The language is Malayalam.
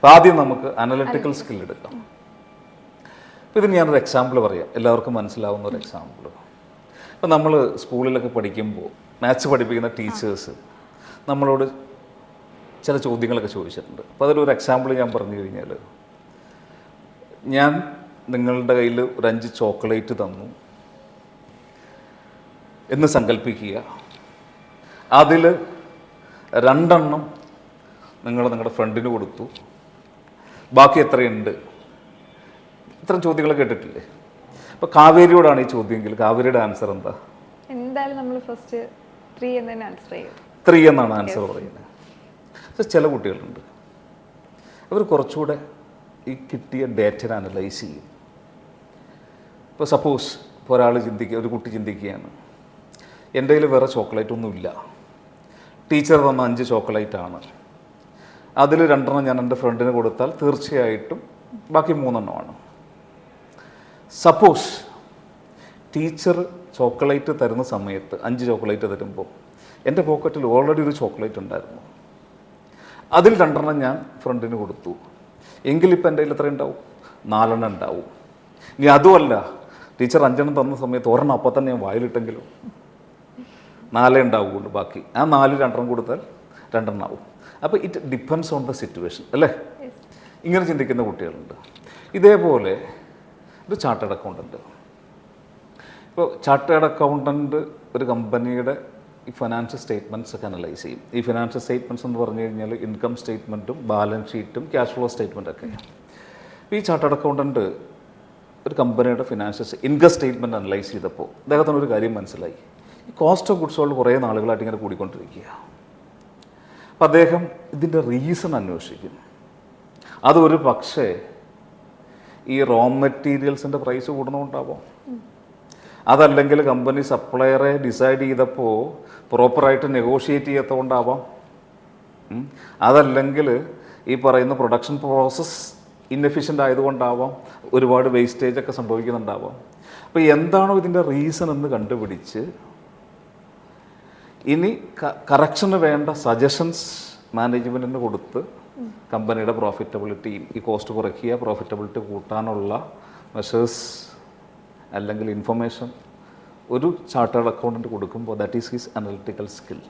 അപ്പോൾ ആദ്യം നമുക്ക് അനലിറ്റിക്കൽ സ്കിൽ എടുക്കാം. ഇതിന് ഞാനൊരു എക്സാമ്പിൾ പറയാം, എല്ലാവർക്കും മനസ്സിലാവുന്ന ഒരു എക്സാമ്പിൾ. ഇപ്പം നമ്മൾ സ്കൂളിലൊക്കെ പഠിക്കുമ്പോൾ മാത്സ് പഠിപ്പിക്കുന്ന ടീച്ചേഴ്സ് നമ്മളോട് ചില ചോദ്യങ്ങളൊക്കെ ചോദിച്ചിട്ടുണ്ട്. അപ്പോൾ അതിലൊരു എക്സാമ്പിൾ ഞാൻ പറഞ്ഞു കഴിഞ്ഞാൽ, ഞാൻ നിങ്ങളുടെ കയ്യിൽ ഒരു 5 ചോക്ലേറ്റ് തന്നു എന്ന് സങ്കല്പിക്കുക. അതിൽ 2 നിങ്ങൾ നിങ്ങളുടെ ഫ്രണ്ടിന് കൊടുത്തു, ബാക്കി എത്രയുണ്ട്? ഇത്തരം ചോദ്യങ്ങൾ കേട്ടിട്ടില്ലേ? അപ്പോൾ കാവേരിയോടാണ് ഈ ചോദ്യമെങ്കിൽ കാവേരിയുടെ ആൻസർ എന്താ? എന്തായാലും നമ്മൾ ഫസ്റ്റ് 3 എന്ന് ആൻസർ ചെയ്യും. 3 എന്നാണ് ആൻസർ പറയുന്നത്. പക്ഷേ ചില കുട്ടികളുണ്ട്, അവർ കുറച്ചുകൂടെ ഈ കിട്ടിയ ഡേറ്റ അനലൈസ് ചെയ്യും. ഇപ്പോൾ സപ്പോസ് ഇപ്പോൾ ഒരു കുട്ടി ചിന്തിക്കുകയാണ്, എൻ്റെ കയ്യിൽ വേറെ ചോക്ലേറ്റ് ഒന്നുമില്ല, ടീച്ചർ തന്ന 5 ചോക്ലേറ്റാണ്, അതിൽ 2 ഞാൻ എൻ്റെ ഫ്രണ്ടിന് കൊടുത്താൽ തീർച്ചയായിട്ടും ബാക്കി 3 സപ്പോസ് ടീച്ചർ ചോക്ലേറ്റ് തരുന്ന സമയത്ത് 5 ചോക്ലേറ്റ് തരുമ്പോൾ എൻ്റെ പോക്കറ്റിൽ ഓൾറെഡി ഒരു ചോക്ലേറ്റ് ഉണ്ടായിരുന്നു, അതിൽ 2 ഞാൻ ഫ്രണ്ടിന് കൊടുത്തു, എങ്കിലിപ്പോൾ എൻ്റെ കയ്യിൽ എത്ര ഉണ്ടാവും? 4 ഉണ്ടാവും. ഇനി അതുമല്ല, ടീച്ചർ 5 തന്ന സമയത്ത് 1 അപ്പം തന്നെ ഞാൻ വായിലിട്ടെങ്കിലും 4 ഉണ്ടാവുകയുള്ളൂ, ബാക്കി ആ 4 2 കൊടുത്താൽ 2 ആവും. അപ്പോൾ it depends on the situation അല്ലേ? ഇങ്ങനെ ചിന്തിക്കുന്ന കുട്ടികളുണ്ട്. ഇതേപോലെ ഒരു ചാർട്ടേഡ് അക്കൗണ്ടൻറ്റ്, ഇപ്പോൾ ചാർട്ടേഡ് അക്കൗണ്ടൻറ്റ് ഒരു കമ്പനിയുടെ ഈ ഫിനാൻഷ്യൽ സ്റ്റേറ്റ്മെൻറ്റ്സ് ഒക്കെ അനലൈസ് ചെയ്യും. ഈ ഫിനാൻഷ്യൽ സ്റ്റേറ്റ്മെൻറ്റ്സ് എന്ന് പറഞ്ഞു കഴിഞ്ഞാൽ ഇൻകം സ്റ്റേറ്റ്മെൻറ്റും ബാലൻസ് ഷീറ്റും ക്യാഷ് ഫ്ലോ സ്റ്റേറ്റ്മെൻറ്റൊക്കെ. ഈ ചാർട്ടേഡ് അക്കൗണ്ടൻറ്റ് ഒരു കമ്പനിയുടെ ഫിനാൻഷ്യൽ ഇൻകം സ്റ്റേറ്റ്മെൻറ്റ് അനലൈസ് ചെയ്തപ്പോൾ അദ്ദേഹത്തിന് ഒരു കാര്യം മനസ്സിലായി, ഈ കോസ്റ്റ് ഓഫ് ഗുഡ്സ് സോൾഡ് കുറേ നാളുകളായിട്ട് ഇങ്ങനെ കൂടിക്കൊണ്ടിരിക്കുക. അപ്പം അദ്ദേഹം ഇതിൻ്റെ റീസൺ അന്വേഷിക്കും. അതൊരു പക്ഷേ ഈ റോ മെറ്റീരിയൽസിൻ്റെ പ്രൈസ് കൂടുന്നതുകൊണ്ടാവാം, അതല്ലെങ്കിൽ കമ്പനി സപ്ലയറെ ഡിസൈഡ് ചെയ്തപ്പോൾ പ്രോപ്പറായിട്ട് നെഗോഷിയേറ്റ് ചെയ്യാത്തതുകൊണ്ടാവാം, അതല്ലെങ്കിൽ ഈ പറയുന്ന പ്രൊഡക്ഷൻ പ്രോസസ്സ് ഇൻഎഫിഷ്യൻ്റ് ആയതുകൊണ്ടാവാം, ഒരുപാട് വേസ്റ്റേജ് ഒക്കെ സംഭവിക്കുന്നുണ്ടാവാം. അപ്പോൾ എന്താണോ ഇതിൻ്റെ റീസൺ എന്ന് കണ്ടുപിടിച്ച് ഇനി കറക്ഷന് വേണ്ട സജഷൻസ് മാനേജ്മെൻറ്റിന് കൊടുത്ത് കമ്പനിയുടെ പ്രോഫിറ്റബിലിറ്റിയും ഈ കോസ്റ്റ് കുറയ്ക്കുക, പ്രോഫിറ്റബിലിറ്റി കൂട്ടാനുള്ള മെഷേഴ്സ് അല്ലെങ്കിൽ ഇൻഫർമേഷൻ ഒരു ചാർട്ടേഡ് അക്കൗണ്ടൻറ്റ് കൊടുക്കുമ്പോൾ that is his analytical skill.